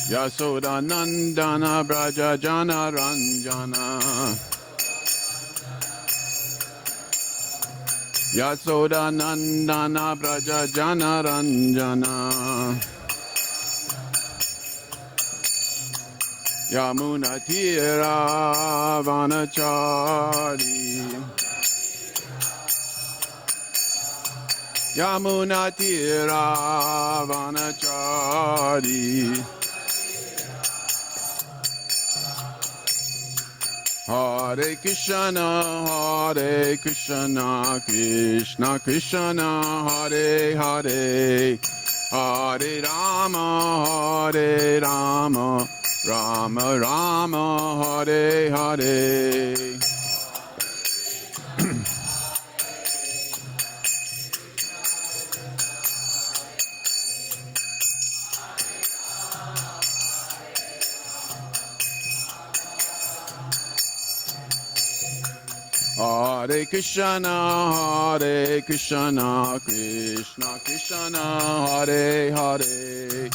Yasoda Nandana Braja Jana Ranjana Yasoda Nandana Braja Jana Ranjana Yamuna Tira Vanachari Yamuna Tira Vanachari Hare Krishna, Krishna Krishna, Hare Hare, Hare Rama, Rama Rama, Hare Hare. Hare Krishna, Krishna Krishna, Hare Hare,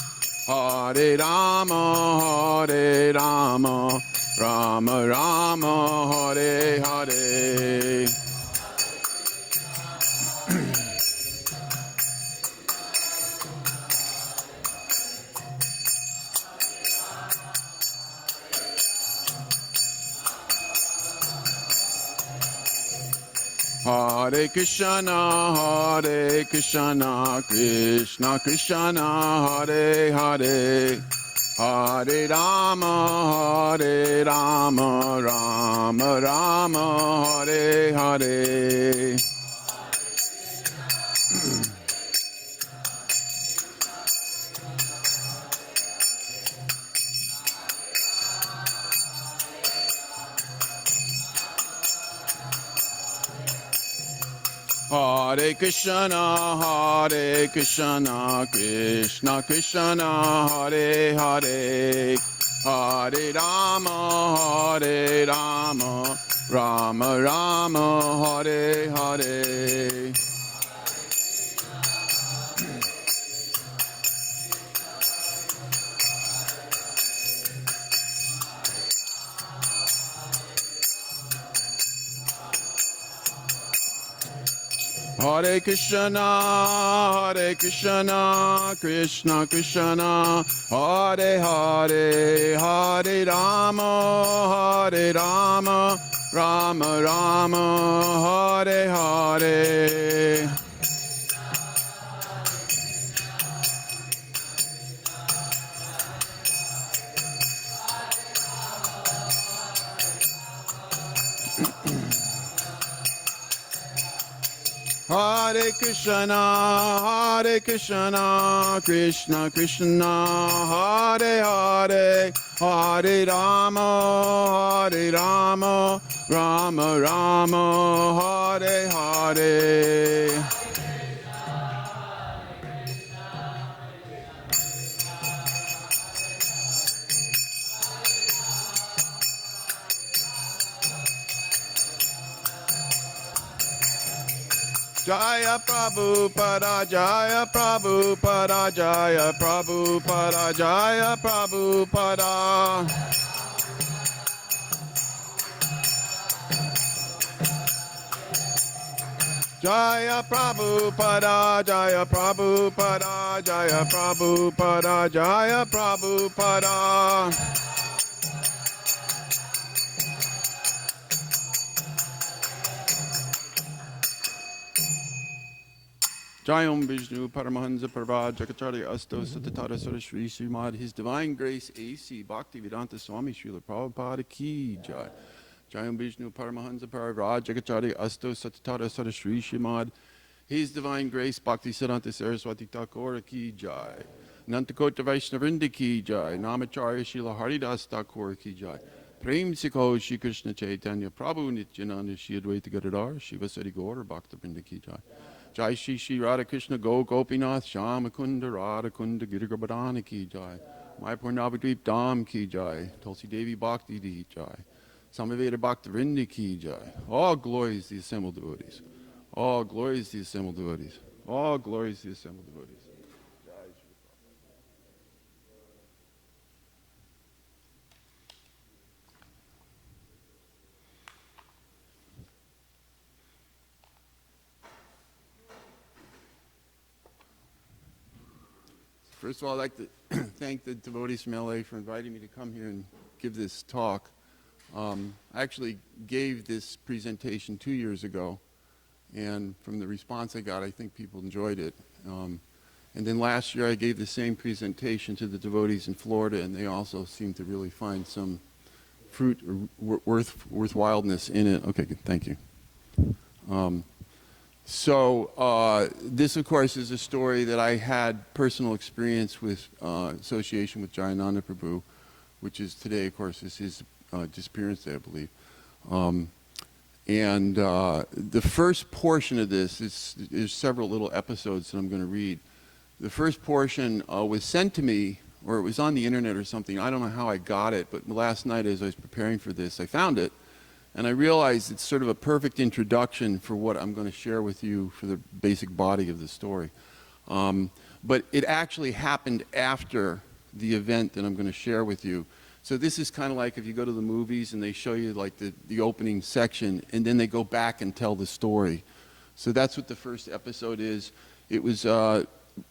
Hare Rama, Rama Rama, Hare Hare. Hare Krishna, Krishna Krishna, Hare Hare, Hare Rama, Rama Rama, Hare Hare. Hare Krishna, Krishna Krishna, Hare Hare, Hare Rama, Rama Rama, Hare Hare. Hare Krishna, Krishna Krishna, Hare Hare, Hare Rama, Rama Rama, Hare Hare. Hare Krishna, Krishna Krishna, Hare Hare, Hare Rama, Rama Rama, Hare Hare. Jaya Prabhupada, Jaya Prabhupada, Jaya Prabhupada, Jaya Prabhupada. Jaya Prabhupada, Jaya Prabhupada, Jaya Prabhupada, Jaya Prabhupada. Jayam Vishnu Paramahansa Parva Jakacharya Asto Satatara Sarasri Srimad His Divine Grace A.C. Bhaktivedanta Swami Srila Prabhupada Ki Jai. Jayam Vishnu Paramahansa Parva Jakacharya Asto Satatara Sarasri Srimad His Divine Grace Bhaktisiddhanta Saraswati Thakur Ki Jai. Nantakota Vaishnavrinda Ki Jai. Namacharya Srila Haridas Thakur Ki Jai. Prem Sikho Shri Krishna Chaitanya Prabhu Nityananda Shri Advaita Gadadhar Shiva Sari Gaur Bhaktivinoda Ki Jai. Jai Shri Shri Radha Krishna Go Gopinath Shama Kunda Radha Kunda Girigarbhadana Ki Jai. Mayapur Navadvip Dham Ki Jai. Tulsi Devi Bhakti Di Jai. Samaveda Bhakti Vrindi Ki Jai. All glories to the assembled devotees. All glories to the assembled devotees. All glories to the assembled devotees. First of all, I'd like to thank the devotees from LA for inviting me to come here and give this talk. I actually gave this presentation 2 years ago, and from the response I got, I think people enjoyed it. And then last year I gave the same presentation to the devotees in Florida, and they also seemed to really find some fruit or worthwhileness in it. Okay, good, thank you. This, of course, is a story that I had personal experience with, association with Jayananda Prabhu, which is today, of course, is his Disappearance Day, I believe. The first portion of this is several little episodes that I'm going to read. The first portion was sent to me, or it was on the internet or something. I don't know how I got it, but last night as I was preparing for this, I found it. And I realized it's sort of a perfect introduction for what I'm going to share with you for the basic body of the story. But it actually happened after the event that I'm going to share with you. So this is kind of like if you go to the movies and they show you like the opening section, and then they go back and tell the story. So that's what the first episode is. It was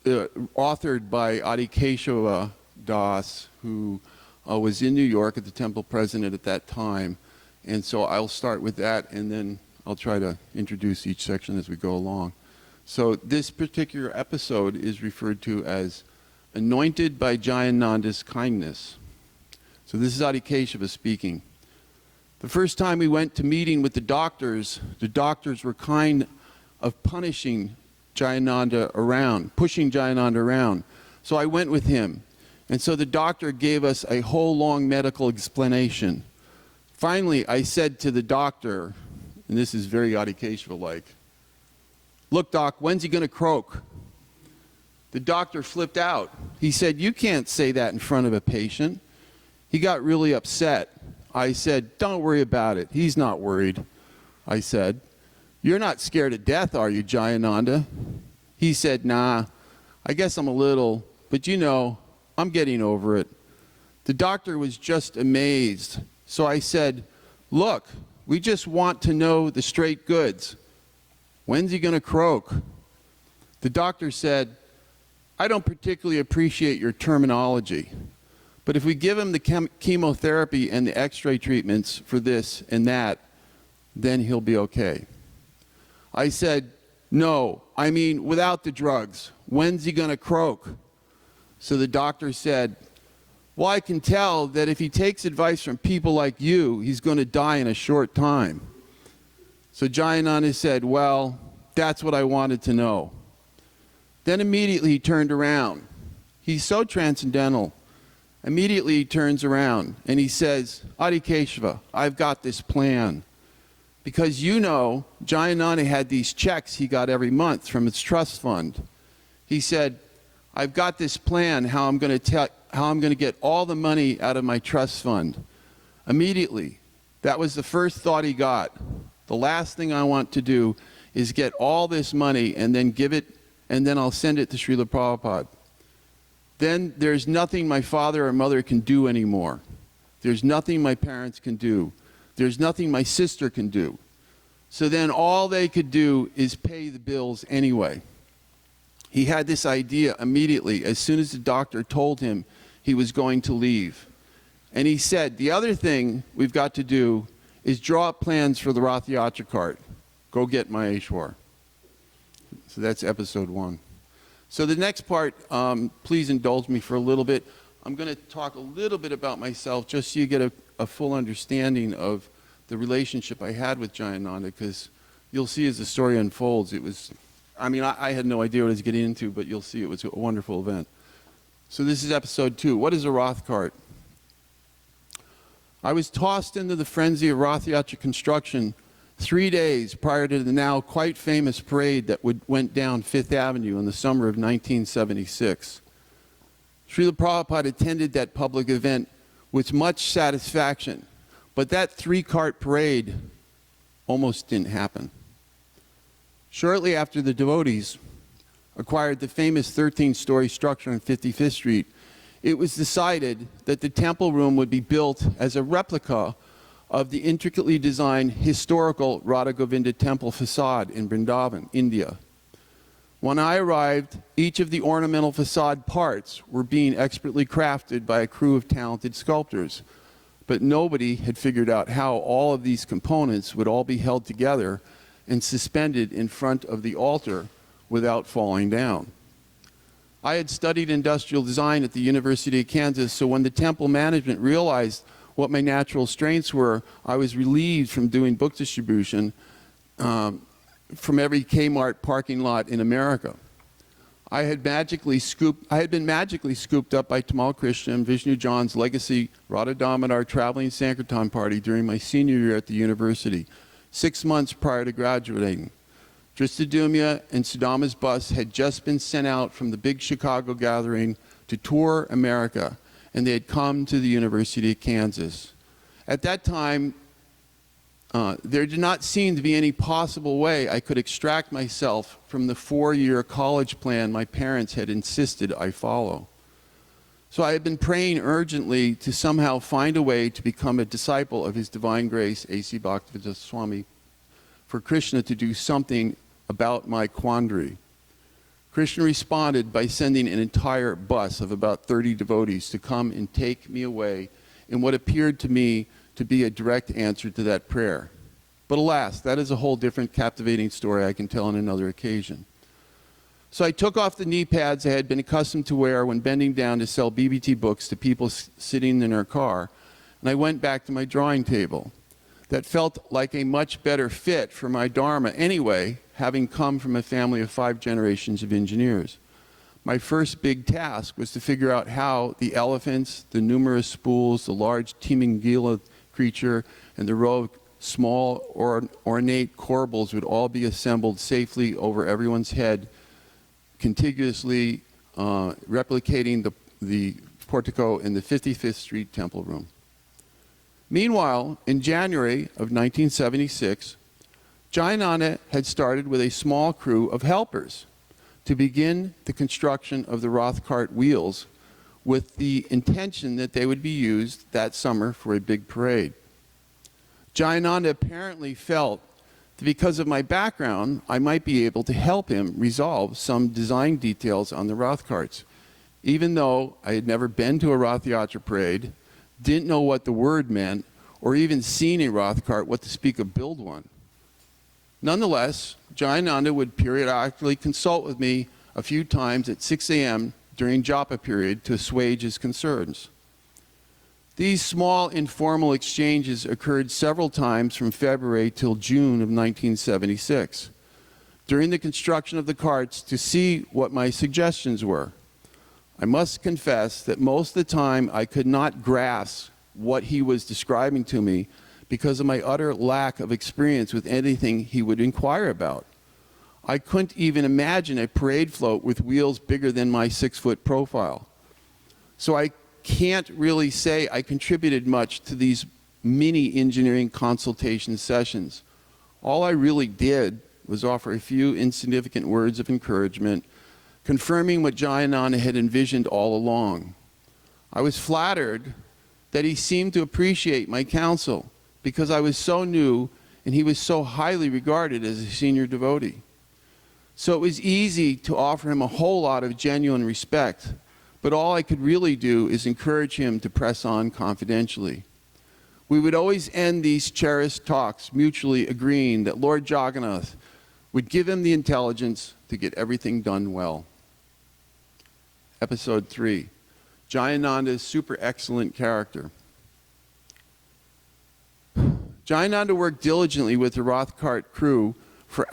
authored by Adi Keshava Das, who was in New York at the temple president at that time. And so I'll start with that, and then I'll try to introduce each section as we go along. So this particular episode is referred to as Anointed by Jayananda's Kindness. So this is Adi Keshava speaking. The first time we went to meeting with the doctors were kind of pushing Jayananda around. So I went with him. And so the doctor gave us a whole long medical explanation. Finally, I said to the doctor, and this is very Adi Keshava-like, "Look, doc, when's he going to croak?" The doctor flipped out. He said, "You can't say that in front of a patient." He got really upset. I said, "Don't worry about it. He's not worried." I said, "You're not scared to death, are you, Jayananda?" He said, "Nah, I guess I'm a little, but you know, I'm getting over it." The doctor was just amazed. So I said, "Look, we just want to know the straight goods. When's he going to croak?" The doctor said, "I don't particularly appreciate your terminology, but if we give him the chemotherapy and the x-ray treatments for this and that, then he'll be okay." I said, "No, I mean without the drugs. When's he going to croak?" So the doctor said, "Well, I can tell that if he takes advice from people like you, he's going to die in a short time." So Jayananda said, "Well, that's what I wanted to know." Then immediately he turned around. He's so transcendental. Immediately he turns around and he says, "Adi Keshava, I've got this plan. Because you know, Jayananda had these checks he got every month from his trust fund." He said, "I've got this plan how I'm going to get all the money out of my trust fund." Immediately, that was the first thought he got. The last thing I want to do is get all this money and then give it, and then I'll send it to Srila Prabhupada. Then there's nothing my father or mother can do anymore. There's nothing my parents can do. There's nothing my sister can do. So then all they could do is pay the bills anyway. He had this idea immediately as soon as the doctor told him he was going to leave. And he said, "The other thing we've got to do is draw up plans for the Rath Yatra cart. Go get Mayesvara." So that's episode 1. So the next part, please indulge me for a little bit. I'm going to talk a little bit about myself just so you get a full understanding of the relationship I had with Jayananda, because you'll see as the story unfolds, it was, I had no idea what I was getting into, but you'll see it was a wonderful event. So this is episode 2. What is a Rath cart? I was tossed into the frenzy of Rath Yatra construction 3 days prior to the now quite famous parade that went down Fifth Avenue in the summer of 1976. Srila Prabhupada attended that public event with much satisfaction, but that 3-cart parade almost didn't happen. Shortly after the devotees acquired the famous 13-story structure on 55th Street, it was decided that the temple room would be built as a replica of the intricately designed historical Radha Govinda temple facade in Vrindavan, India. When I arrived, each of the ornamental facade parts were being expertly crafted by a crew of talented sculptors, but nobody had figured out how all of these components would all be held together and suspended in front of the altar without falling down. I had studied industrial design at the University of Kansas, so when the temple management realized what my natural strengths were, I was relieved from doing book distribution from every Kmart parking lot in America. I had been magically scooped up by Tamal Krishna and Vishnu John's legacy Radha Damodar traveling Sankirtan party during my senior year at the university, 6 months prior to graduating. Dristadumya and Sudama's bus had just been sent out from the big Chicago gathering to tour America, and they had come to the University of Kansas. At that time, there did not seem to be any possible way I could extract myself from the 4-year college plan my parents had insisted I follow. So I had been praying urgently to somehow find a way to become a disciple of His Divine Grace, A.C. Bhaktivedanta Swami, for Krishna to do something about my quandary. Krishna responded by sending an entire bus of about 30 devotees to come and take me away in what appeared to me to be a direct answer to that prayer. But alas, that is a whole different captivating story I can tell on another occasion. So I took off the knee pads I had been accustomed to wear when bending down to sell BBT books to people sitting in their car, and I went back to my drawing table. That felt like a much better fit for my dharma anyway, having come from a family of 5 generations of engineers. My first big task was to figure out how the elephants, the numerous spools, the large Timingila creature, and the row of small ornate corbels would all be assembled safely over everyone's head, contiguously replicating the portico in the 55th Street Temple Room. Meanwhile, in January of 1976, Jayananda had started with a small crew of helpers to begin the construction of the Roth cart wheels with the intention that they would be used that summer for a big parade. Jayananda apparently felt that because of my background, I might be able to help him resolve some design details on the Roth carts, even though I had never been to a Roth Yatra parade, didn't know what the word meant, or even seen a Roth cart, what to speak of build one. Nonetheless, Jayananda would periodically consult with me a few times at 6 a.m. during japa period to assuage his concerns. These small informal exchanges occurred several times from February till June of 1976, during the construction of the carts to see what my suggestions were. I must confess that most of the time I could not grasp what he was describing to me because of my utter lack of experience with anything he would inquire about. I couldn't even imagine a parade float with wheels bigger than my 6-foot profile. So I can't really say I contributed much to these mini engineering consultation sessions. All I really did was offer a few insignificant words of encouragement, confirming what Jayananda had envisioned all along. I was flattered that he seemed to appreciate my counsel because I was so new and he was so highly regarded as a senior devotee. So it was easy to offer him a whole lot of genuine respect, but all I could really do is encourage him to press on confidentially. We would always end these cherished talks mutually agreeing that Lord Jagannath would give him the intelligence to get everything done well. Episode 3, Jayananda's super excellent character. Jayananda worked diligently with the Roth cart crew for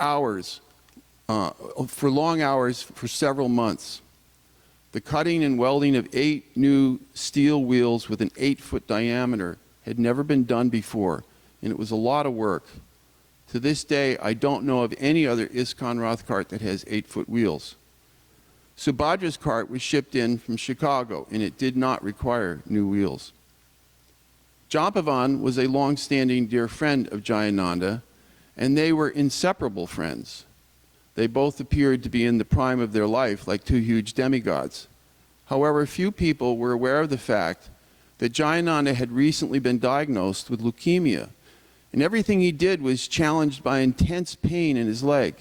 long hours for several months. The cutting and welding of 8 new steel wheels with an 8-foot diameter had never been done before, and it was a lot of work. To this day, I don't know of any other ISKCON Roth cart that has 8-foot wheels. Subhadra's cart was shipped in from Chicago, and it did not require new wheels. Jampavan was a long-standing dear friend of Jayananda, and they were inseparable friends. They both appeared to be in the prime of their life like 2 huge demigods. However, few people were aware of the fact that Jayananda had recently been diagnosed with leukemia, and everything he did was challenged by intense pain in his leg.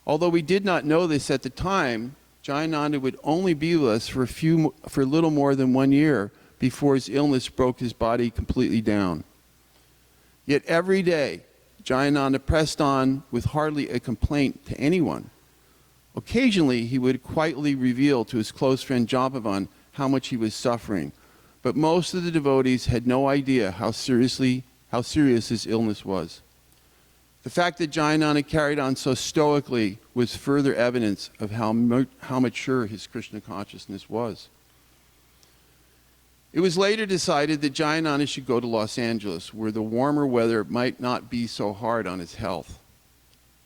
Although we did not know this at the time, Jayananda would only be with us for a little more than 1 year before his illness broke his body completely down. Yet every day, Jayananda pressed on with hardly a complaint to anyone. Occasionally, he would quietly reveal to his close friend Jampavan how much he was suffering, but most of the devotees had no idea how serious his illness was. The fact that Jayananda carried on so stoically was further evidence of how mature his Krishna consciousness was. It was later decided that Jayananda should go to Los Angeles, where the warmer weather might not be so hard on his health.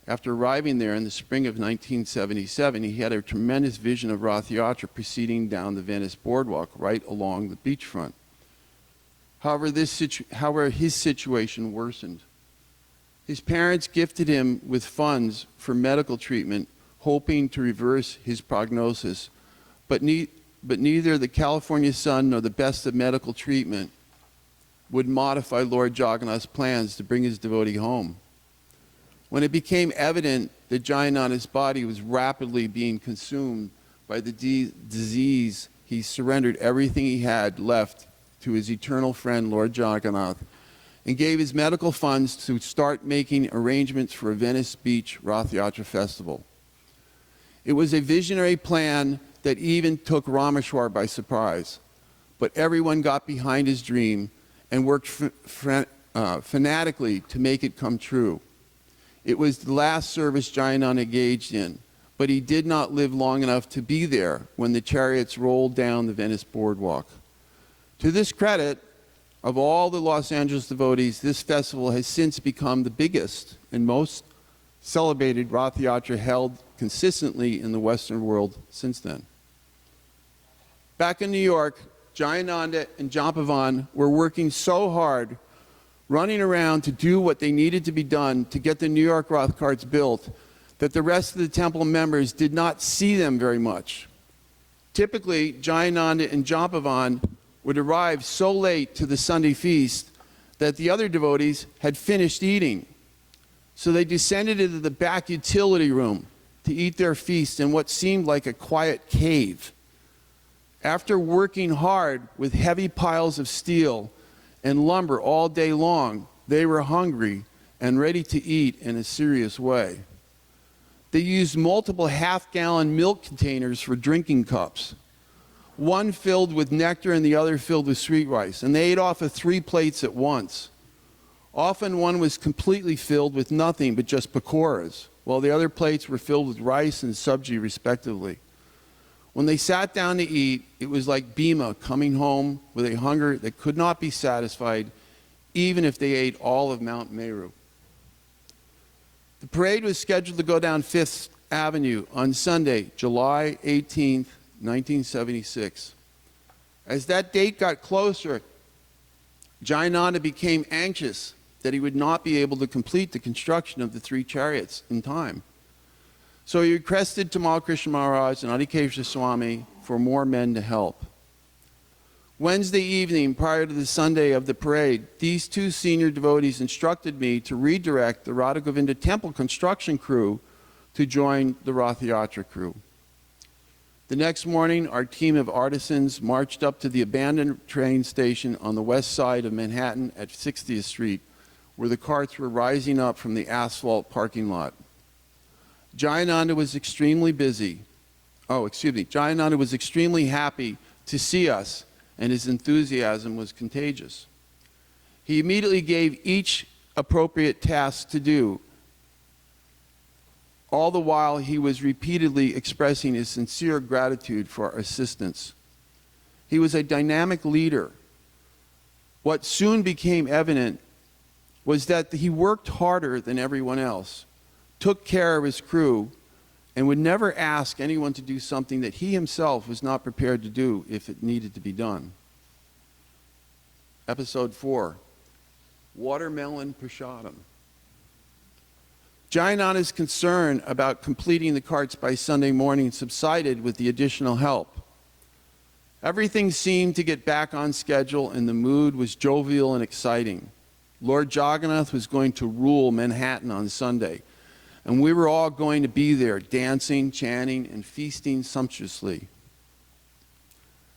After arriving there in the spring of 1977, he had a tremendous vision of Rath Yatra proceeding down the Venice boardwalk right along the beachfront. However, his situation worsened. His parents gifted him with funds for medical treatment, hoping to reverse his prognosis, but neither the California sun nor the best of medical treatment would modify Lord Jagannath's plans to bring his devotee home. When it became evident that Jayananda's body was rapidly being consumed by the disease, he surrendered everything he had left to his eternal friend, Lord Jagannath, and gave his medical funds to start making arrangements for a Venice Beach Rath Yatra festival. It was a visionary plan that even took Rameshwar by surprise, but everyone got behind his dream and worked fanatically to make it come true. It was the last service Jayananda engaged in, but he did not live long enough to be there when the chariots rolled down the Venice boardwalk. To this credit, of all the Los Angeles devotees, this festival has since become the biggest and most celebrated Rath Yatra held consistently in the Western world since then. Back in New York, Jayananda and Jampavan were working so hard, running around to do what they needed to be done to get the New York Rath carts built, that the rest of the temple members did not see them very much. Typically, Jayananda and Jampavan would arrive so late to the Sunday feast that the other devotees had finished eating. So they descended into the back utility room to eat their feast in what seemed like a quiet cave. After working hard with heavy piles of steel and lumber all day long, they were hungry and ready to eat in a serious way. They used multiple half-gallon milk containers for drinking cups, one filled with nectar and the other filled with sweet rice, and they ate off of 3 plates at once. Often one was completely filled with nothing but just pakoras, while the other plates were filled with rice and sabji respectively. When they sat down to eat, it was like Bhima coming home with a hunger that could not be satisfied, even if they ate all of Mount Meru. The parade was scheduled to go down 5th Avenue on Sunday, July 18th, 1976. As that date got closer, Jayananda became anxious that he would not be able to complete the construction of the 3 chariots in time. So he requested Tamal Krishna Maharaj and Adhikeshwar Swami for more men to help. Wednesday evening, prior to the Sunday of the parade, these 2 senior devotees instructed me to redirect the Radha Govinda temple construction crew to join the Rath Yatra crew. The next morning, our team of artisans marched up to the abandoned train station on the west side of Manhattan at 60th Street, where the carts were rising up from the asphalt parking lot. Jayananda was extremely Jayananda was extremely happy to see us, and his enthusiasm was contagious. He immediately gave each appropriate task to do. All the while, he was repeatedly expressing his sincere gratitude for our assistance. He was a dynamic leader. What soon became evident was that he worked harder than everyone else, took care of his crew, and would never ask anyone to do something that he himself was not prepared to do if it needed to be done. Episode 4, Watermelon Prasadam. Jayananda's concern about completing the carts by Sunday morning subsided with the additional help. Everything seemed to get back on schedule and the mood was jovial and exciting. Lord Jagannath was going to rule Manhattan on Sunday, and we were all going to be there, dancing, chanting, and feasting sumptuously.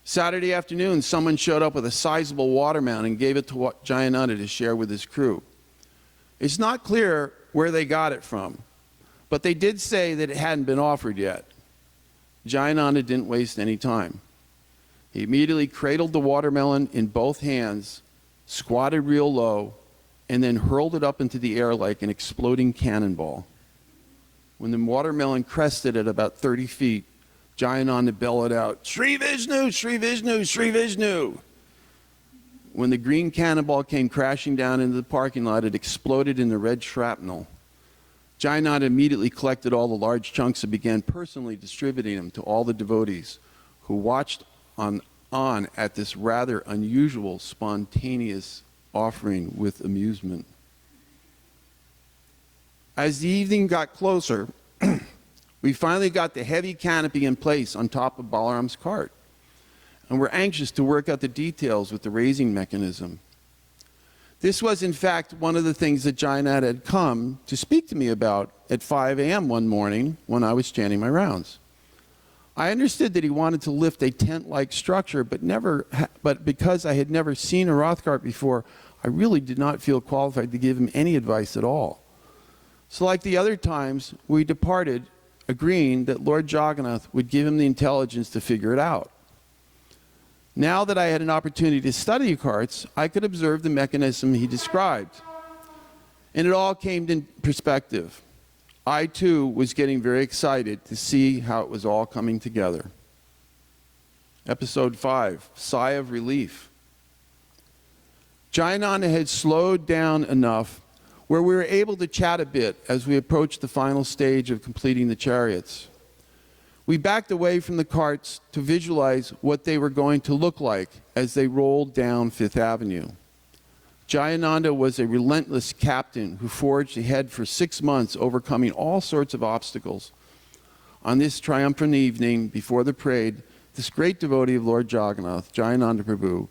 Saturday afternoon, someone showed up with a sizable watermelon and gave it to Jayananda to share with his crew. It's not clear where they got it from, but they did say that it hadn't been offered yet. Jayananda didn't waste any time. He immediately cradled the watermelon in both hands, squatted real low, and then hurled it up into the air like an exploding cannonball. When the watermelon crested at about 30 feet, Jayananda bellowed out, "Sri Vishnu, Sri Vishnu, Sri Vishnu." When the green cannonball came crashing down into the parking lot, it exploded in the red shrapnel. Jayananda immediately collected all the large chunks and began personally distributing them to all the devotees who watched on at this rather unusual, spontaneous offering with amusement. As the evening got closer, we finally got the heavy canopy in place on top of Balaram's cart, and we're anxious to work out the details with the raising mechanism. This was, in fact, one of the things that Jayananda had come to speak to me about at 5 a.m. one morning when I was chanting my rounds. I understood that he wanted to lift a tent-like structure, but because I had never seen a Roth cart before, I really did not feel qualified to give him any advice at all. So like the other times, we departed, agreeing that Lord Jagannath would give him the intelligence to figure it out. Now that I had an opportunity to study carts, I could observe the mechanism he described. And it all came in perspective. I, too, was getting very excited to see how it was all coming together. Episode 5, Sigh of Relief. Jayananda had slowed down enough where we were able to chat a bit as we approached the final stage of completing the chariots. We backed away from the carts to visualize what they were going to look like as they rolled down Fifth Avenue. Jayananda was a relentless captain who forged ahead for 6 months, overcoming all sorts of obstacles. On this triumphant evening before the parade, this great devotee of Lord Jagannath, Jayananda Prabhu,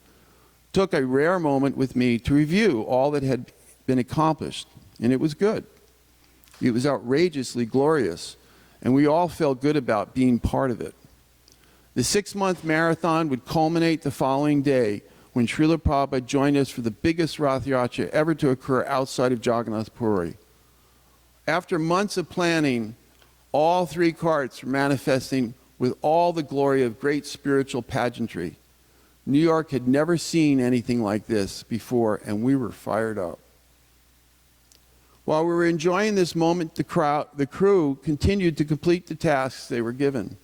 took a rare moment with me to review all that had been accomplished, and it was good. It was outrageously glorious, and we all felt good about being part of it. The 6-month marathon would culminate the following day when Srila Prabhupada joined us for the biggest Rath Yatra ever to occur outside of Jagannath Puri. After months of planning, all 3 carts were manifesting with all the glory of great spiritual pageantry. New York had never seen anything like this before, and we were fired up. While we were enjoying this moment, the crew continued to complete the tasks they were given.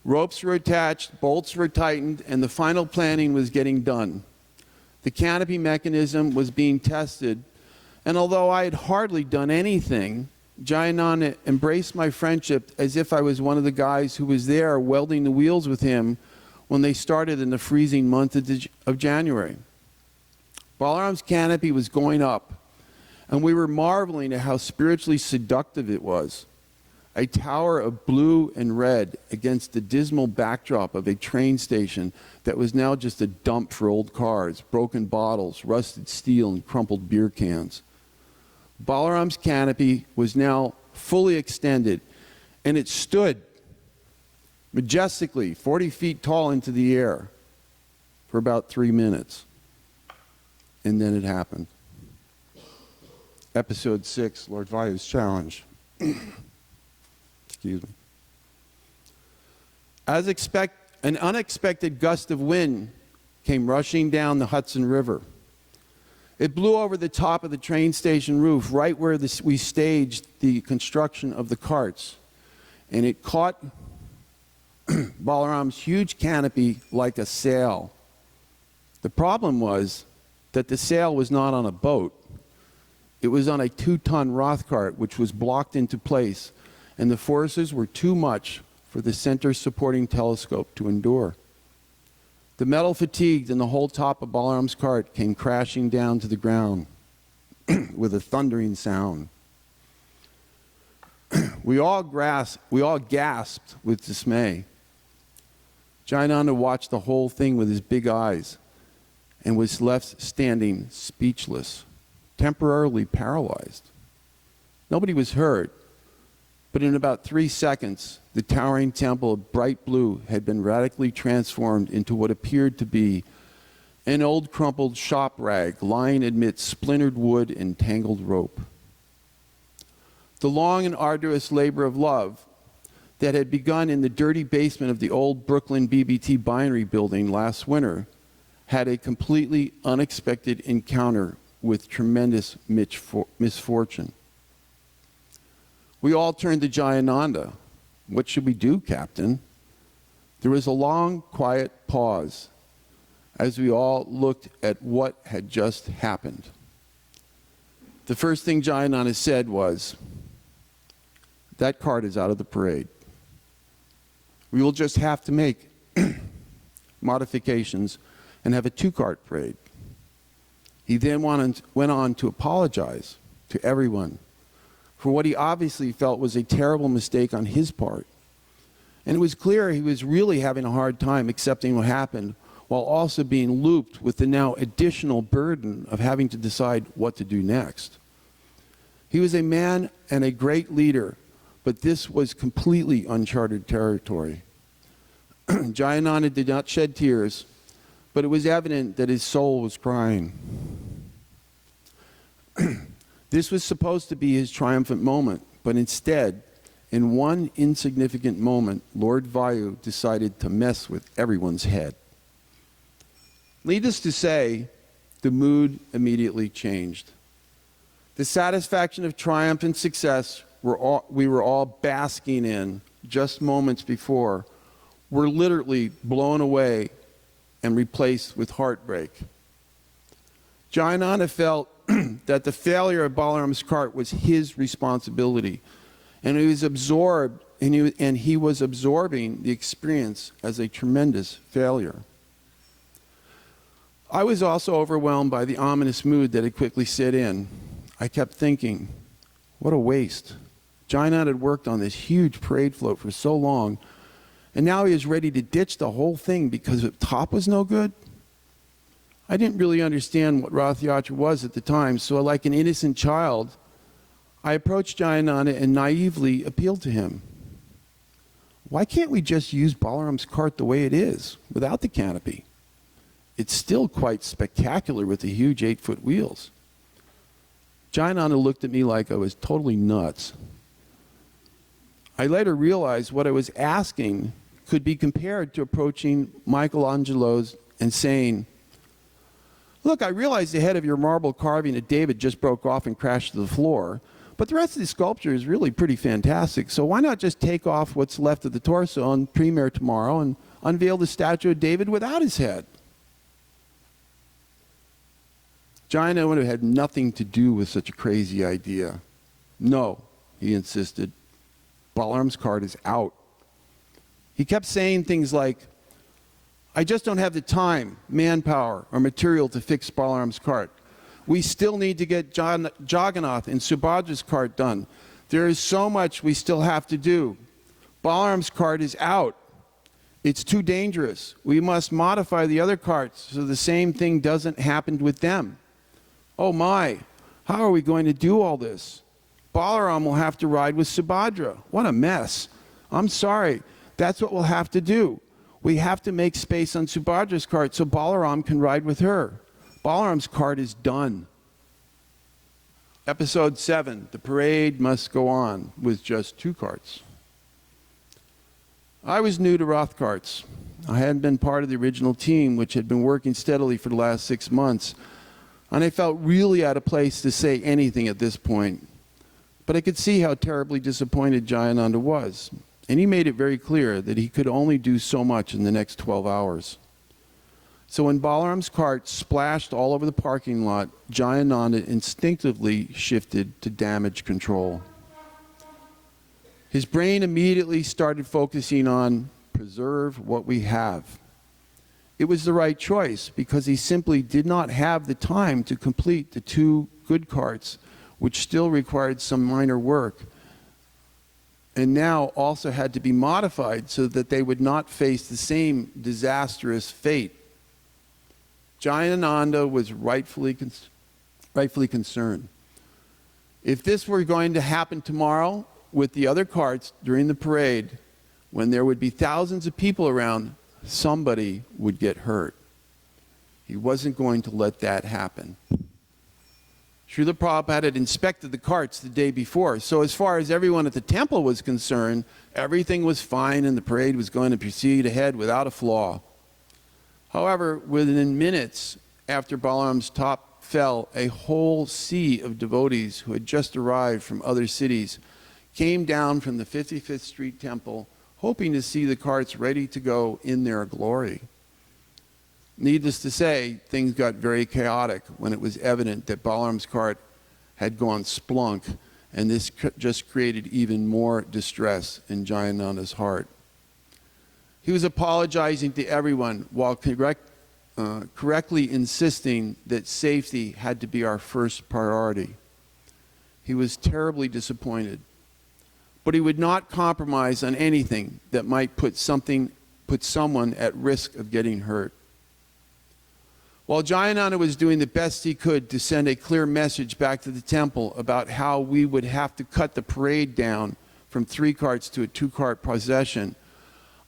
Ropes were attached, bolts were tightened, and the final planning was getting done. The canopy mechanism was being tested, and although I had hardly done anything, Jayananda embraced my friendship as if I was one of the guys who was there welding the wheels with him when they started in the freezing month of January. Balaram's canopy was going up, and we were marveling at how spiritually seductive it was. A tower of blue and red against the dismal backdrop of a train station that was now just a dump for old cars, broken bottles, rusted steel, and crumpled beer cans. Balaram's canopy was now fully extended, and it stood majestically 40 feet tall into the air for about 3 minutes. And then it happened. Episode 6, Lord Vayu's Challenge. Excuse me. An unexpected gust of wind came rushing down the Hudson River. It blew over the top of the train station roof, right where we staged the construction of the carts. And it caught Balaram's huge canopy like a sail. The problem was that the sail was not on a boat. It was on a 2-ton Roth cart, which was blocked into place, and the forces were too much for the center supporting telescope to endure. The metal fatigued, and the whole top of Balaram's cart came crashing down to the ground with a thundering sound. We all gasped with dismay. Jayananda watched the whole thing with his big eyes and was left standing speechless, temporarily paralyzed. Nobody was hurt, but in about 3 seconds, the towering temple of bright blue had been radically transformed into what appeared to be an old crumpled shop rag lying amidst splintered wood and tangled rope. The long and arduous labor of love that had begun in the dirty basement of the old Brooklyn BBT binary building last winter had a completely unexpected encounter with tremendous misfortune. We all turned to Jayananda. What should we do, Captain? There was a long, quiet pause as we all looked at what had just happened. The first thing Jayananda said was, "That cart is out of the parade. We will just have to make modifications and have a 2-cart parade." He then went on to apologize to everyone for what he obviously felt was a terrible mistake on his part. And it was clear he was really having a hard time accepting what happened, while also being looped with the now additional burden of having to decide what to do next. He was a man and a great leader, but this was completely uncharted territory. Jayananda did not shed tears, but it was evident that his soul was crying. This was supposed to be his triumphant moment, but instead, in one insignificant moment, Lord Vayu decided to mess with everyone's head. Needless to say, the mood immediately changed. The satisfaction of triumph and success we were all basking in just moments before were literally blown away and replaced with heartbreak. Jayananda felt that the failure of Balaram's cart was his responsibility, and he was absorbed, and he was absorbing the experience as a tremendous failure. I was also overwhelmed by the ominous mood that had quickly set in. I kept thinking, what a waste. Jayananda had worked on this huge parade float for so long, and now he is ready to ditch the whole thing because the top was no good? I didn't really understand what Rath Yatra was at the time, so like an innocent child, I approached Jayananda and naively appealed to him. Why can't we just use Balaram's cart the way it is, without the canopy? It's still quite spectacular with the huge 8-foot wheels. Jayananda looked at me like I was totally nuts. I later realized what I was asking could be compared to approaching Michelangelo's and saying, "Look, I realize the head of your marble carving of David just broke off and crashed to the floor, but the rest of the sculpture is really pretty fantastic, so why not just take off what's left of the torso on premiere tomorrow and unveil the statue of David without his head?" Jayananda had nothing to do with such a crazy idea. "No," he insisted, "Balaram's cart is out." He kept saying things like, "I just don't have the time, manpower, or material to fix Balaram's cart. We still need to get Jagannath and Subhadra's cart done. There is so much we still have to do. Balaram's cart is out. It's too dangerous. We must modify the other carts so the same thing doesn't happen with them. Oh my, how are we going to do all this? Balaram will have to ride with Subhadra. What a mess. I'm sorry, that's what we'll have to do. We have to make space on Subhadra's cart so Balaram can ride with her. Balaram's cart is done." Episode 7, The Parade Must Go On, with just 2 carts. I was new to Roth carts. I hadn't been part of the original team, which had been working steadily for the last 6 months, and I felt really out of place to say anything at this point. But I could see how terribly disappointed Jayananda was, and he made it very clear that he could only do so much in the next 12 hours. So when Balaram's cart splashed all over the parking lot, Jayananda instinctively shifted to damage control. His brain immediately started focusing on preserve what we have. It was the right choice because he simply did not have the time to complete the 2 good carts, which still required some minor work, and now also had to be modified so that they would not face the same disastrous fate. Jayananda was rightfully concerned. If this were going to happen tomorrow with the other carts during the parade, when there would be thousands of people around, somebody would get hurt. He wasn't going to let that happen. Srila Prabhupada had inspected the carts the day before, so as far as everyone at the temple was concerned, everything was fine and the parade was going to proceed ahead without a flaw. However, within minutes after Balaram's top fell, a whole sea of devotees who had just arrived from other cities came down from the 55th Street Temple, hoping to see the carts ready to go in their glory. Needless to say, things got very chaotic when it was evident that Balaram's cart had gone splunk, and this just created even more distress in Jayananda's heart. He was apologizing to everyone while correctly insisting that safety had to be our first priority. He was terribly disappointed, but he would not compromise on anything that might put someone at risk of getting hurt. While Jayananda was doing the best he could to send a clear message back to the temple about how we would have to cut the parade down from 3 carts to a 2-cart procession,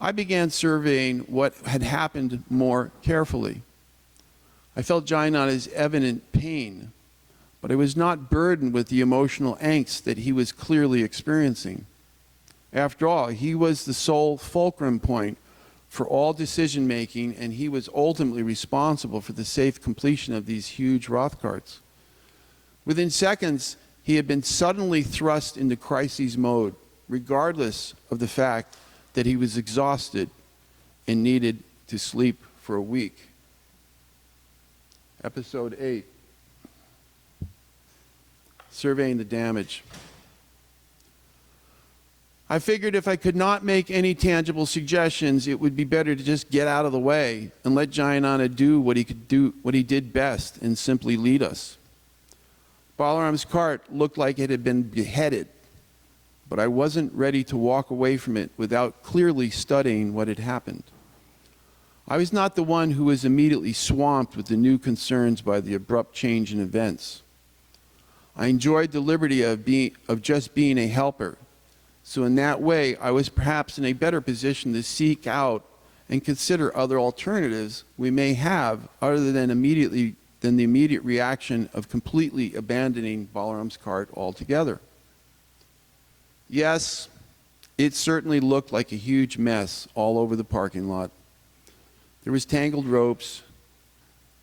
I began surveying what had happened more carefully. I felt Jayananda's evident pain, but I was not burdened with the emotional angst that he was clearly experiencing. After all, he was the sole fulcrum point for all decision making, and he was ultimately responsible for the safe completion of these huge Roth carts. Within seconds, he had been suddenly thrust into crisis mode, regardless of the fact that he was exhausted and needed to sleep for a week. Episode 8, Surveying the Damage. I figured if I could not make any tangible suggestions, it would be better to just get out of the way and let Jayananda do what he did best, and simply lead us. Balaram's cart looked like it had been beheaded, but I wasn't ready to walk away from it without clearly studying what had happened. I was not the one who was immediately swamped with the new concerns by the abrupt change in events. I enjoyed the liberty of just being a helper. So in that way, I was perhaps in a better position to seek out and consider other alternatives we may have other than the immediate reaction of completely abandoning Balaram's cart altogether. Yes, it certainly looked like a huge mess all over the parking lot. There was tangled ropes,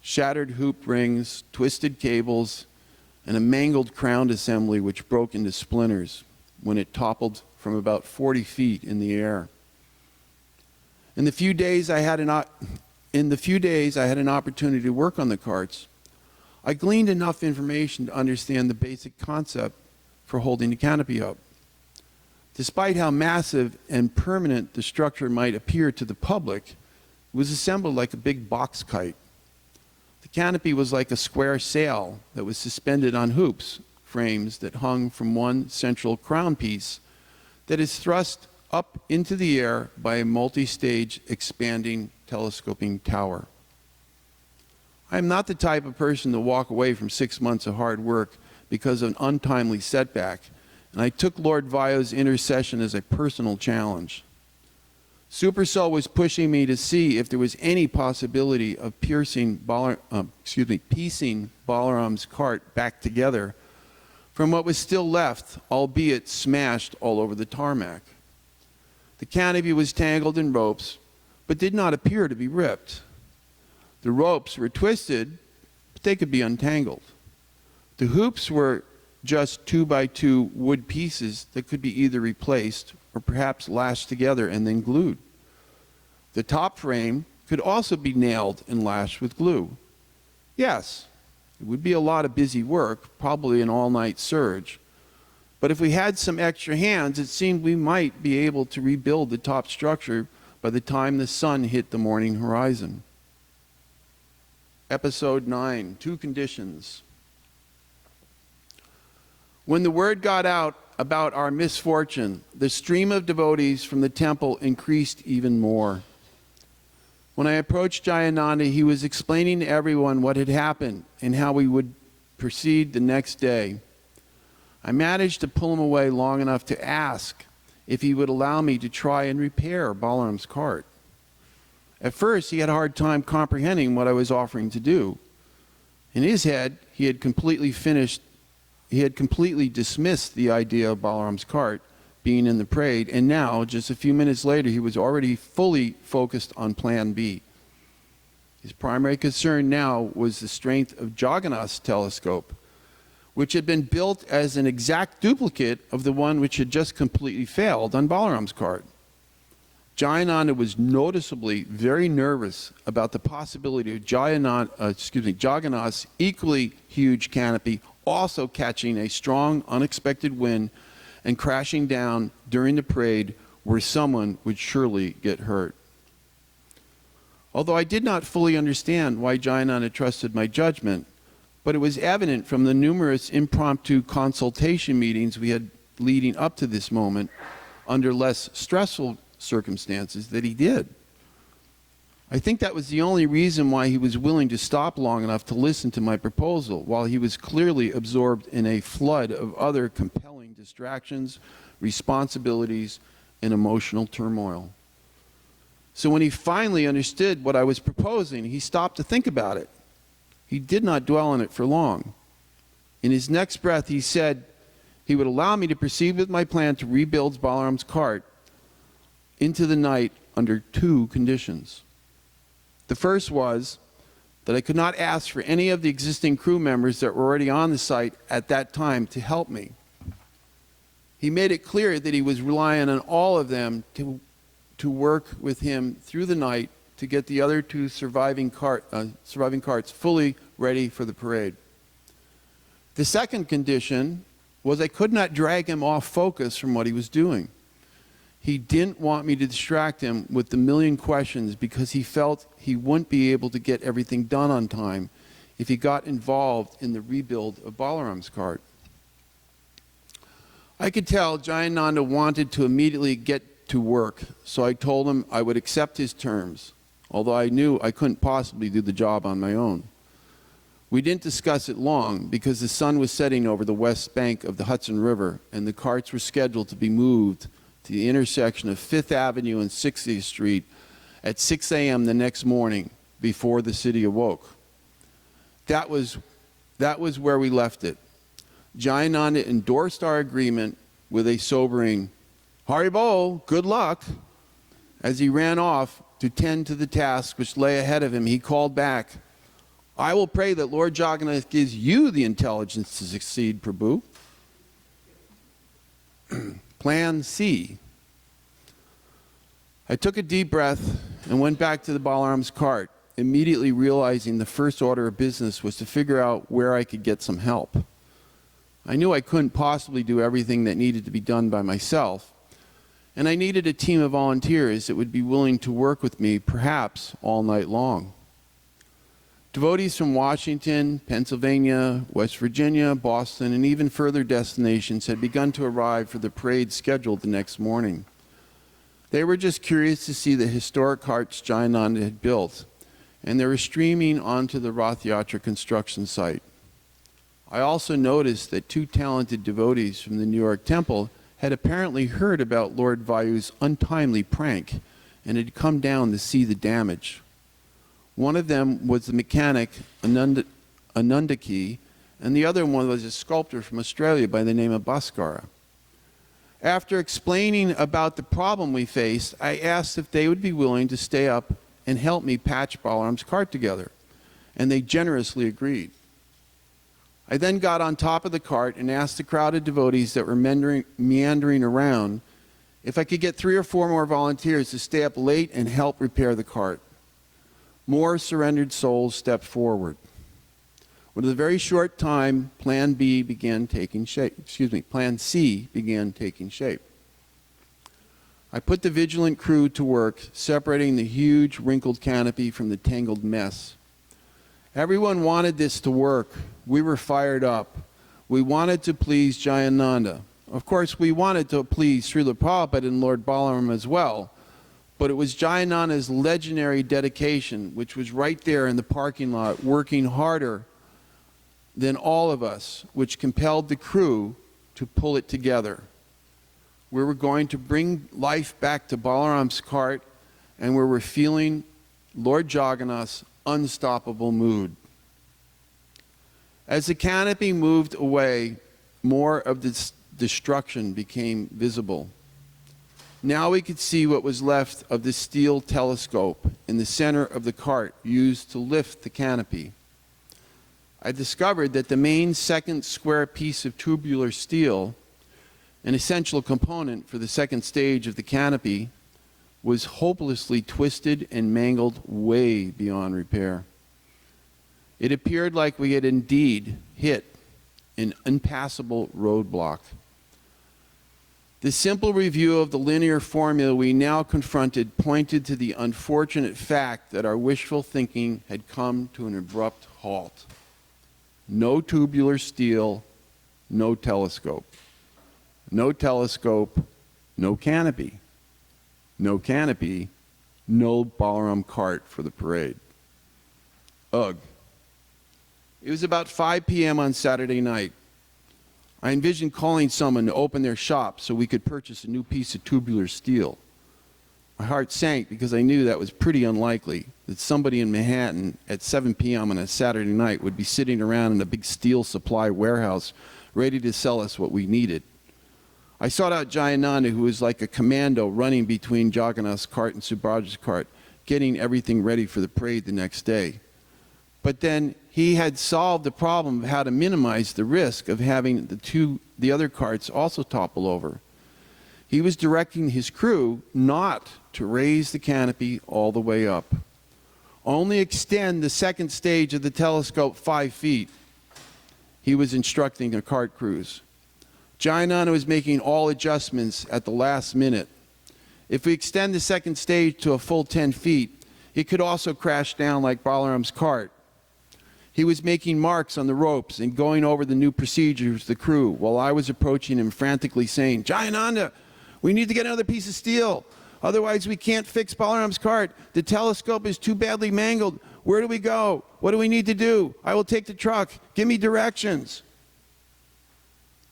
shattered hoop rings, twisted cables, and a mangled crown assembly which broke into splinters when it toppled from about 40 feet in the air. In the few days I had an opportunity to work on the carts, I gleaned enough information to understand the basic concept for holding the canopy up. Despite how massive and permanent the structure might appear to the public, it was assembled like a big box kite. The canopy was like a square sail that was suspended on hoops, frames that hung from one central crown piece that is thrust up into the air by a multi-stage expanding telescoping tower. I am not the type of person to walk away from 6 months of hard work because of an untimely setback, and I took Lord Vayo's intercession as a personal challenge. Supercell was pushing me to see if there was any possibility of piecing Balaram's cart back together from what was still left, albeit smashed all over the tarmac. The canopy was tangled in ropes, but did not appear to be ripped. The ropes were twisted, but they could be untangled. The hoops were just 2x2 wood pieces that could be either replaced or perhaps lashed together and then glued. The top frame could also be nailed and lashed with glue. Yes, it would be a lot of busy work, probably an all-night surge. But if we had some extra hands, it seemed we might be able to rebuild the top structure by the time the sun hit the morning horizon. Episode 9, 2 conditions. When the word got out about our misfortune, the stream of devotees from the temple increased even more. When I approached Jayananda, he was explaining to everyone what had happened and how we would proceed the next day. I managed to pull him away long enough to ask if he would allow me to try and repair Balaram's cart. At first, he had a hard time comprehending what I was offering to do. In his head, he had completely dismissed the idea of Balaram's cart being in the parade, and now, just a few minutes later, he was already fully focused on Plan B. His primary concern now was the strength of Jagannath's telescope, which had been built as an exact duplicate of the one which had just completely failed on Balaram's cart. Jayananda was noticeably very nervous about the possibility of Jagannath's equally huge canopy also catching a strong, unexpected wind and crashing down during the parade where someone would surely get hurt. Although I did not fully understand why Jayananda trusted my judgment, but it was evident from the numerous impromptu consultation meetings we had leading up to this moment under less stressful circumstances that he did. I think that was the only reason why he was willing to stop long enough to listen to my proposal, while he was clearly absorbed in a flood of other compelling distractions, responsibilities, and emotional turmoil. So when he finally understood what I was proposing, he stopped to think about it. He did not dwell on it for long. In his next breath, he said he would allow me to proceed with my plan to rebuild Balaram's cart into the night under two conditions. The first was that I could not ask for any of the existing crew members that were already on the site at that time to help me. He made it clear that he was relying on all of them to work with him through the night to get the other two surviving carts fully ready for the parade. The second condition was I could not drag him off focus from what he was doing. He didn't want me to distract him with the million questions because he felt he wouldn't be able to get everything done on time if he got involved in the rebuild of Balaram's cart. I could tell Jayananda wanted to immediately get to work, so I told him I would accept his terms, although I knew I couldn't possibly do the job on my own. We didn't discuss it long because the sun was setting over the west bank of the Hudson River and the carts were scheduled to be moved to the intersection of 5th Avenue and 60th Street at 6 a.m. the next morning before the city awoke. That was where we left it. Jayananda endorsed our agreement with a sobering, "Haribo, good luck." As he ran off to tend to the task which lay ahead of him, he called back, "I will pray that Lord Jagannath gives you the intelligence to succeed, Prabhu." Plan C. I took a deep breath and went back to the Balaram's cart, immediately realizing the first order of business was to figure out where I could get some help. I knew I couldn't possibly do everything that needed to be done by myself, and I needed a team of volunteers that would be willing to work with me, perhaps all night long. Devotees from Washington, Pennsylvania, West Virginia, Boston, and even further destinations had begun to arrive for the parade scheduled the next morning. They were just curious to see the historic carts Jayananda had built, and they were streaming onto the Rath Yatra construction site. I also noticed that two talented devotees from the New York temple had apparently heard about Lord Vayu's untimely prank and had come down to see the damage. One of them was the mechanic Anandaki, and the other one was a sculptor from Australia by the name of Bhaskara. After explaining about the problem we faced, I asked if they would be willing to stay up and help me patch Balaram's cart together, and they generously agreed. I then got on top of the cart and asked the crowd of devotees that were meandering around if I could get 3 or 4 more volunteers to stay up late and help repair the cart. More surrendered souls stepped forward. Within a very short time, Plan C began taking shape. I put the vigilant crew to work, separating the huge wrinkled canopy from the tangled mess. Everyone wanted this to work. We were fired up. We wanted to please Jayananda. Of course, we wanted to please Srila Prabhupada and Lord Balaram as well, but it was Jayananda's legendary dedication, which was right there in the parking lot, working harder than all of us, which compelled the crew to pull it together. We were going to bring life back to Balaram's cart, and we were feeling Lord Jagannath's unstoppable mood. As the canopy moved away, more of this destruction became visible. Now we could see what was left of the steel telescope in the center of the cart used to lift the canopy. I discovered that the main second square piece of tubular steel, an essential component for the second stage of the canopy, was hopelessly twisted and mangled way beyond repair. It appeared like we had indeed hit an impassable roadblock. The simple review of the linear formula we now confronted pointed to the unfortunate fact that our wishful thinking had come to an abrupt halt. No tubular steel, no telescope. No telescope, no canopy. No canopy, no Balaram cart for the parade. Ugh. It was about 5 p.m. on Saturday night. I envisioned calling someone to open their shop so we could purchase a new piece of tubular steel. My heart sank because I knew that was pretty unlikely, that somebody in Manhattan at 7 p.m. on a Saturday night would be sitting around in a big steel supply warehouse ready to sell us what we needed. I sought out Jayananda, who was like a commando running between Jagannath's cart and Subhadra's cart, getting everything ready for the parade the next day. But then he had solved the problem of how to minimize the risk of having the other carts also topple over. He was directing his crew not to raise the canopy all the way up. Only extend the second stage of the telescope 5 feet. He was instructing the cart crews. Jayananda was making all adjustments at the last minute. If we extend the second stage to a full 10 feet, it could also crash down like Balaram's cart. He was making marks on the ropes and going over the new procedures with the crew while I was approaching him frantically saying, "Jayananda, we need to get another piece of steel. Otherwise we can't fix Balaram's cart. The telescope is too badly mangled. Where do we go? What do we need to do? I will take the truck. Give me directions."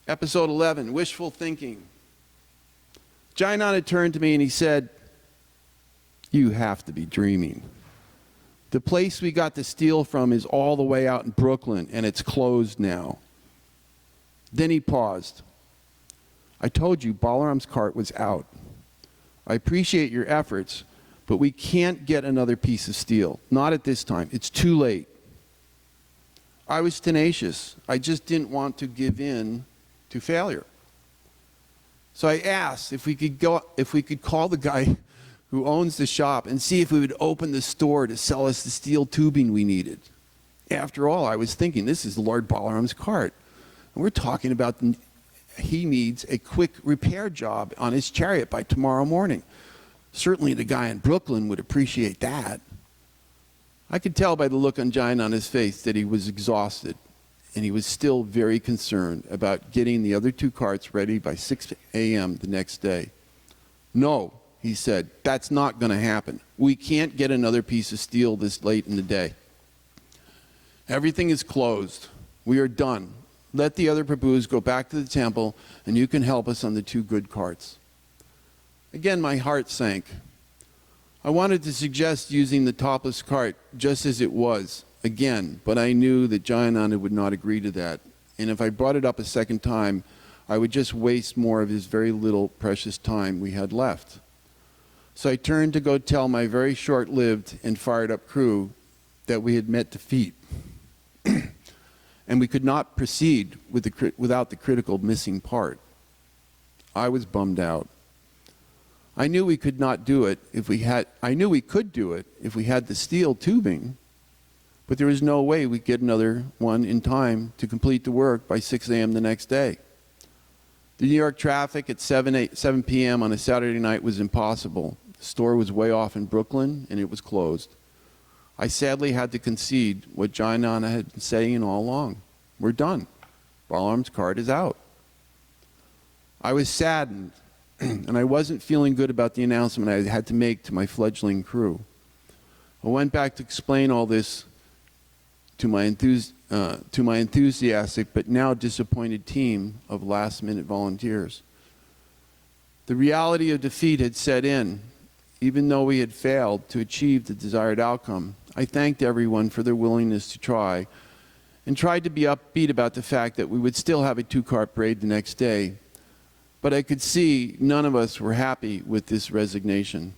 Episode 11, Wishful Thinking. Jayananda turned to me and he said, "You have to be dreaming. The place we got the steel from is all the way out in Brooklyn, and it's closed now." Then he paused. "I told you Balaram's cart was out. I appreciate your efforts, but we can't get another piece of steel. Not at this time. It's too late." I was tenacious. I just didn't want to give in to failure. So I asked if we could call the guy who owns the shop and see if we would open the store to sell us the steel tubing we needed. After all, I was thinking, this is Lord Balaram's cart. And we're talking about he needs a quick repair job on his chariot by tomorrow morning. Certainly the guy in Brooklyn would appreciate that. I could tell by the look on Jayananda's face that he was exhausted, and he was still very concerned about getting the other 2 carts ready by 6 a.m. the next day. "No," he said, "that's not going to happen. We can't get another piece of steel this late in the day. Everything is closed. We are done. Let the other Prabhus go back to the temple, and you can help us on the 2 good carts." Again, my heart sank. I wanted to suggest using the topless cart just as it was, again, but I knew that Jayananda would not agree to that. And if I brought it up a second time, I would just waste more of his very little precious time we had left. So I turned to go tell my very short-lived and fired-up crew that we had met defeat. And we could not proceed without the critical missing part. I was bummed out. I knew we could do it if we had the steel tubing, but there was no way we'd get another one in time to complete the work by 6 a.m. the next day. The New York traffic at 7 p.m. on a Saturday night was impossible. The store was way off in Brooklyn, and it was closed. I sadly had to concede what Jayananda had been saying all along. We're done. Balaram's cart is out. I was saddened, and I wasn't feeling good about the announcement I had to make to my fledgling crew. I went back to explain all this to my to my enthusiastic but now disappointed team of last-minute volunteers. The reality of defeat had set in. Even though we had failed to achieve the desired outcome, I thanked everyone for their willingness to try and tried to be upbeat about the fact that we would still have a 2-cart parade the next day. But I could see none of us were happy with this resignation.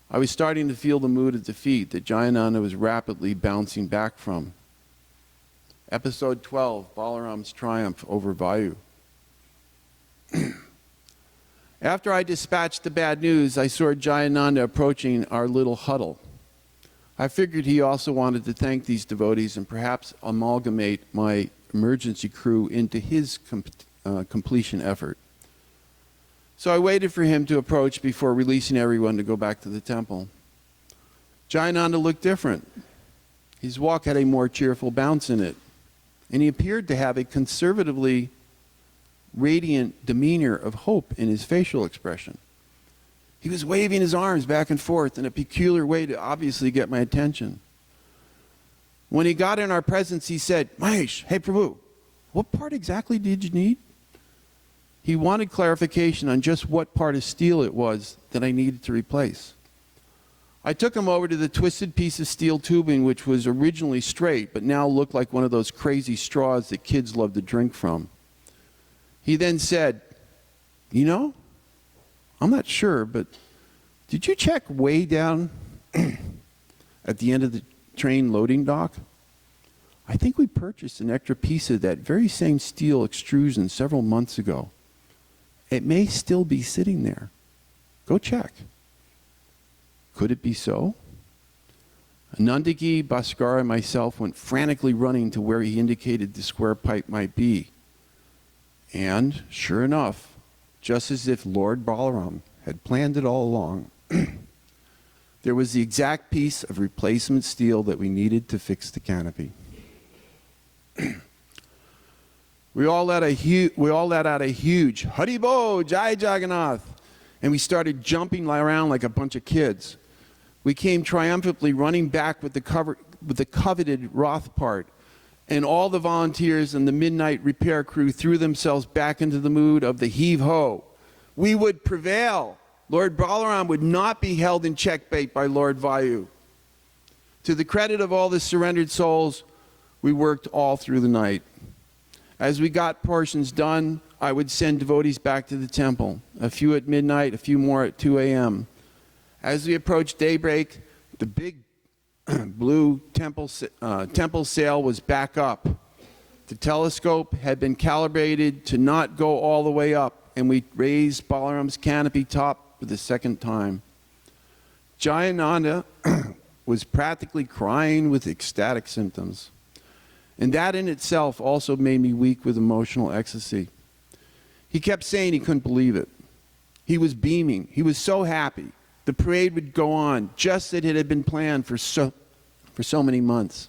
I was starting to feel the mood of defeat that Jayananda was rapidly bouncing back from. Episode 12, Balaram's Triumph over Vayu. After I dispatched the bad news, I saw Jayananda approaching our little huddle. I figured he also wanted to thank these devotees and perhaps amalgamate my emergency crew into his completion effort. So I waited for him to approach before releasing everyone to go back to the temple. Jayananda looked different. His walk had a more cheerful bounce in it, and he appeared to have a conservatively radiant demeanor of hope in his facial expression. He was waving his arms back and forth in a peculiar way to obviously get my attention. When he got in our presence, he said, "Mahesh, hey Prabhu, what part exactly did you need?" He wanted clarification on just what part of steel it was that I needed to replace. I took him over to the twisted piece of steel tubing which was originally straight but now looked like one of those crazy straws that kids love to drink from. He then said, "You know, I'm not sure, but did you check way down at the end of the train loading dock? I think we purchased an extra piece of that very same steel extrusion several months ago. It may still be sitting there. Go check." Could it be so? Anandagi, Bhaskara, and myself went frantically running to where he indicated the square pipe might be. And, sure enough, just as if Lord Balaram had planned it all along, there was the exact piece of replacement steel that we needed to fix the canopy. We all let out a huge Haribo, Jai Jagannath, and we started jumping around like a bunch of kids. We came triumphantly running back with the coveted Roth part, and all the volunteers and the midnight repair crew threw themselves back into the mood of the heave-ho. We would prevail. Lord Balaram would not be held in checkmate by Lord Vayu. To the credit of all the surrendered souls, we worked all through the night. As we got portions done, I would send devotees back to the temple, a few at midnight, a few more at 2 a.m. As we approached daybreak, the big blue temple sail was back up. The telescope had been calibrated to not go all the way up, and we raised Balaram's canopy top for the second time. Jayananda was practically crying with ecstatic symptoms. And that in itself also made me weak with emotional ecstasy. He kept saying he couldn't believe it. He was beaming. He was so happy. The parade would go on just as it had been planned for so many months.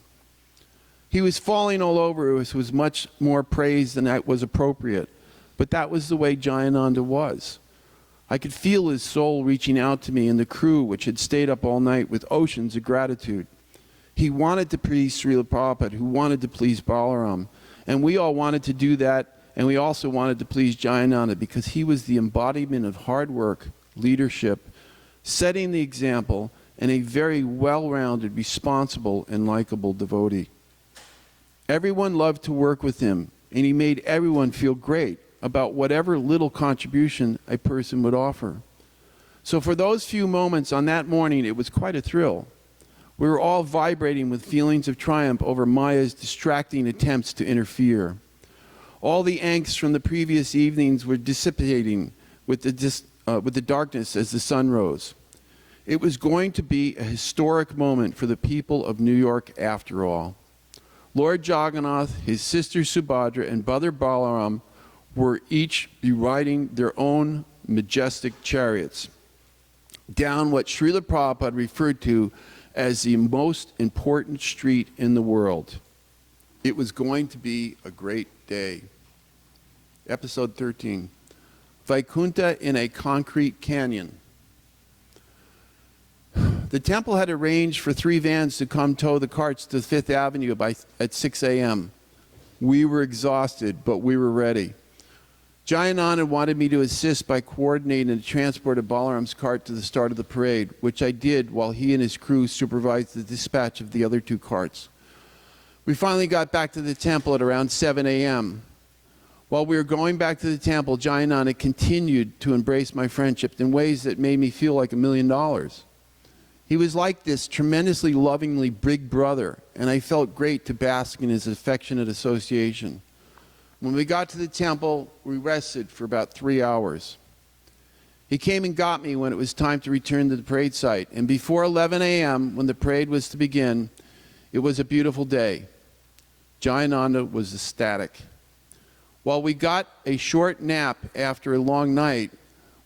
He was falling all over us with much more praise than that was appropriate. But that was the way Jayananda was. I could feel his soul reaching out to me and the crew which had stayed up all night with oceans of gratitude. He wanted to please Srila Prabhupada, who wanted to please Balaram. And we all wanted to do that, and we also wanted to please Jayananda because he was the embodiment of hard work, leadership, setting the example, and a very well-rounded, responsible, and likable devotee. Everyone loved to work with him, and he made everyone feel great about whatever little contribution a person would offer. So for those few moments on that morning, it was quite a thrill. We were all vibrating with feelings of triumph over Maya's distracting attempts to interfere. All the angst from the previous evenings were dissipating with the darkness as the sun rose. It was going to be a historic moment for the people of New York after all. Lord Jagannath, his sister Subhadra, and brother Balaram were each be riding their own majestic chariots down what Srila Prabhupada referred to as the most important street in the world. It was going to be a great day. Episode 13. Vaikunta in a concrete canyon. The temple had arranged for 3 vans to come tow the carts to 5th Avenue at 6 a.m. We were exhausted, but we were ready. Jayananda wanted me to assist by coordinating the transport of Balaram's cart to the start of the parade, which I did while he and his crew supervised the dispatch of the other 2 carts. We finally got back to the temple at around 7 a.m. While we were going back to the temple, Jayananda continued to embrace my friendship in ways that made me feel like $1 million. He was like this tremendously lovingly big brother, and I felt great to bask in his affectionate association. When we got to the temple, we rested for about 3 hours. He came and got me when it was time to return to the parade site, and before 11 a.m., when the parade was to begin, it was a beautiful day. Jayananda was ecstatic. While we got a short nap after a long night,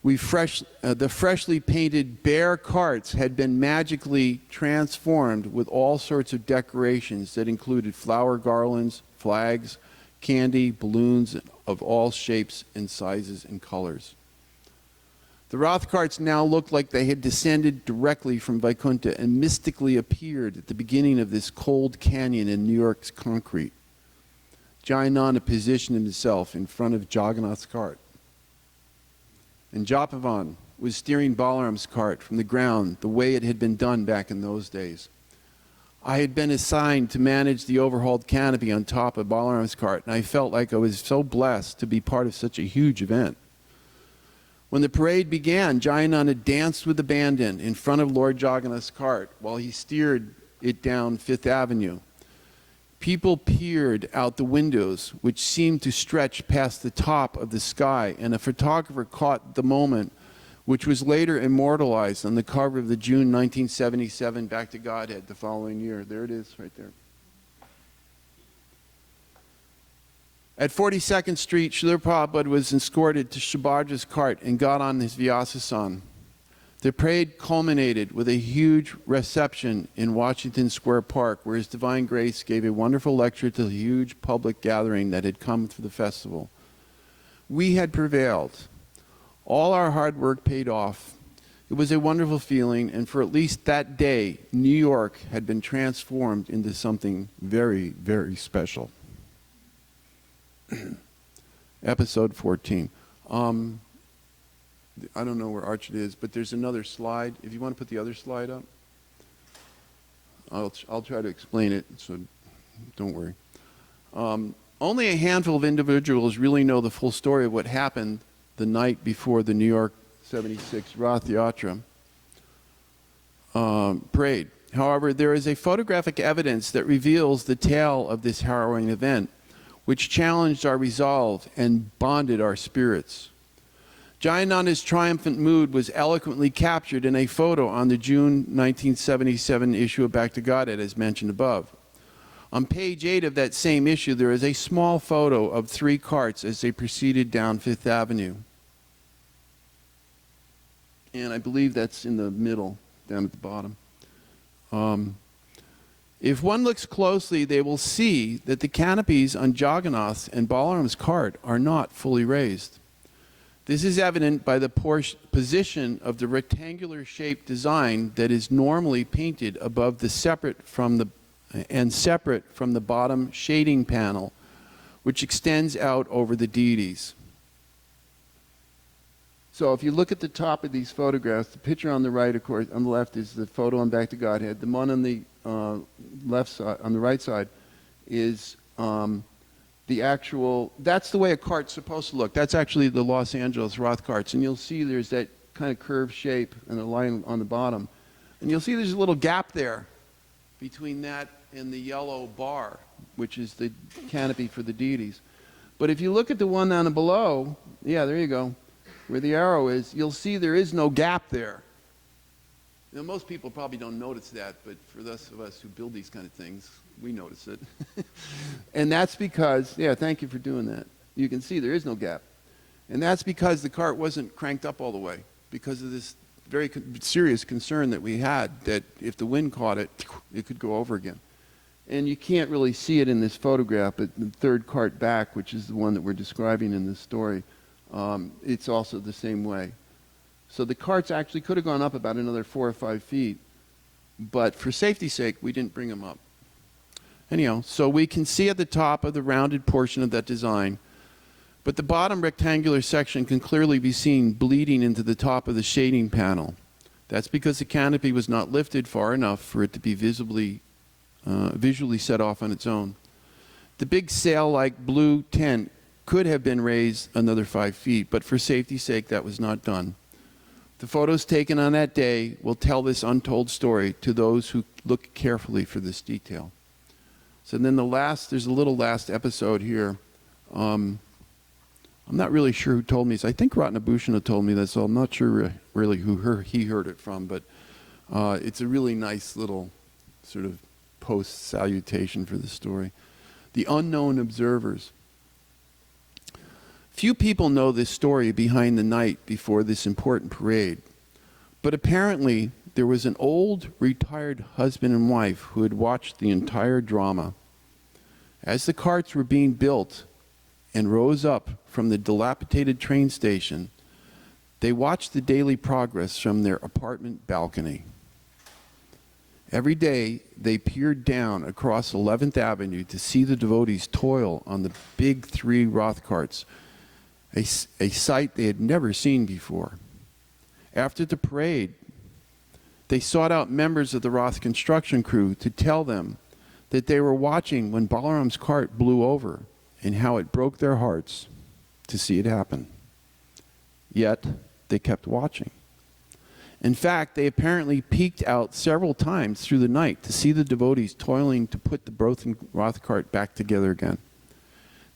the freshly painted bare carts had been magically transformed with all sorts of decorations that included flower garlands, flags, candy, balloons of all shapes and sizes and colors. The Rath carts now looked like they had descended directly from Vaikuntha and mystically appeared at the beginning of this cold canyon in New York's concrete. Jayananda positioned himself in front of Jagannath's cart. And Japavan was steering Balaram's cart from the ground the way it had been done back in those days. I had been assigned to manage the overhauled canopy on top of Balaram's cart, and I felt like I was so blessed to be part of such a huge event. When the parade began, Jayananda danced with abandon in front of Lord Jagannath's cart while he steered it down 5th Avenue. People peered out the windows, which seemed to stretch past the top of the sky, and a photographer caught the moment, which was later immortalized on the cover of the June 1977 Back to Godhead the following year. There it is, right there. At 42nd Street, Srila Prabhupada was escorted to Subhadra's cart and got on his Vyasasan. The parade culminated with a huge reception in Washington Square Park, where His Divine Grace gave a wonderful lecture to the huge public gathering that had come for the festival. We had prevailed. All our hard work paid off. It was a wonderful feeling, and for at least that day, New York had been transformed into something very, very special. Episode 14. I don't know where Archit is, but there's another slide. If you want to put the other slide up, I'll try to explain it, so don't worry. Only a handful of individuals really know the full story of what happened the night before the New York 76 Rath Yatra parade. However, there is a photographic evidence that reveals the tale of this harrowing event, which challenged our resolve and bonded our spirits. Jayananda's triumphant mood was eloquently captured in a photo on the June 1977 issue of Back to Godhead, as mentioned above. On page 8 of that same issue, there is a small photo of 3 carts as they proceeded down 5th Avenue. And I believe that's in the middle, down at the bottom. If one looks closely, they will see that the canopies on Jagannath's and Balaram's cart are not fully raised. This is evident by the position of the rectangular shaped design that is normally painted above the separate from the bottom shading panel, which extends out over the deities. So if you look at the top of these photographs, the picture on the right, of course, on the left is the photo on Back to Godhead. The one on the left side, on the right side, is the actual, that's the way a cart's supposed to look. That's actually the Los Angeles Roth carts. And you'll see there's that kind of curved shape and a line on the bottom. And you'll see there's a little gap there between that and the yellow bar, which is the canopy for the deities. But if you look at the one down below, yeah, there you go, where the arrow is, you'll see there is no gap there. Now, most people probably don't notice that, but for those of us who build these kind of things, we notice it. And that's because, yeah, thank you for doing that. You can see there is no gap. And that's because the cart wasn't cranked up all the way, because of this very serious concern that we had that if the wind caught it, it could go over again. And you can't really see it in this photograph, but the third cart back, which is the one that we're describing in this story, it's also the same way. So the carts actually could have gone up about another 4 or 5 feet, but for safety's sake, we didn't bring them up. Anyhow, so we can see at the top of the rounded portion of that design, but the bottom rectangular section can clearly be seen bleeding into the top of the shading panel. That's because the canopy was not lifted far enough for it to be visually set off on its own. The big sail-like blue tent could have been raised another 5 feet, but for safety's sake, that was not done. The photos taken on that day will tell this untold story to those who look carefully for this detail. So then there's a little last episode here. I'm not really sure who told me this. I think Ratnabhushan told me this, so I'm not sure really who he heard it from, but it's a really nice little sort of post-salutation for the story. The unknown observers. Few people know this story behind the night before this important parade, but apparently there was an old retired husband and wife who had watched the entire drama. As the carts were being built and rose up from the dilapidated train station, they watched the daily progress from their apartment balcony. Every day, they peered down across 11th Avenue to see the devotees toil on the big 3 Roth carts, a sight they had never seen before. After the parade, they sought out members of the Roth construction crew to tell them that they were watching when Balaram's cart blew over and how it broke their hearts to see it happen. Yet, they kept watching. In fact, they apparently peeked out several times through the night to see the devotees toiling to put the broken Roth cart back together again.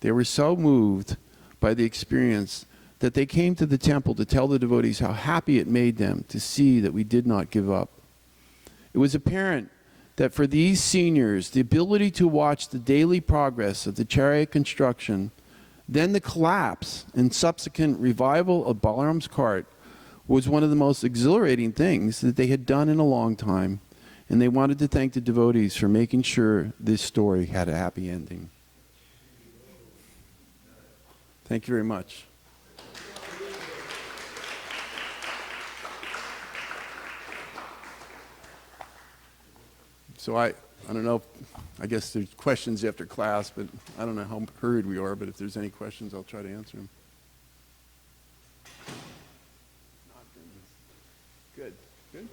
They were so moved by the experience that they came to the temple to tell the devotees how happy it made them to see that we did not give up. It was apparent that for these seniors, the ability to watch the daily progress of the chariot construction, then the collapse and subsequent revival of Balaram's cart, was one of the most exhilarating things that they had done in a long time, and they wanted to thank the devotees for making sure this story had a happy ending. Thank you very much. So I don't know, I guess there's questions after class, but I don't know how hurried we are, but if there's any questions, I'll try to answer them. Good. Good?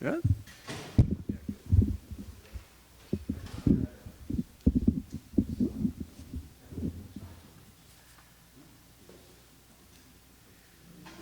Yeah?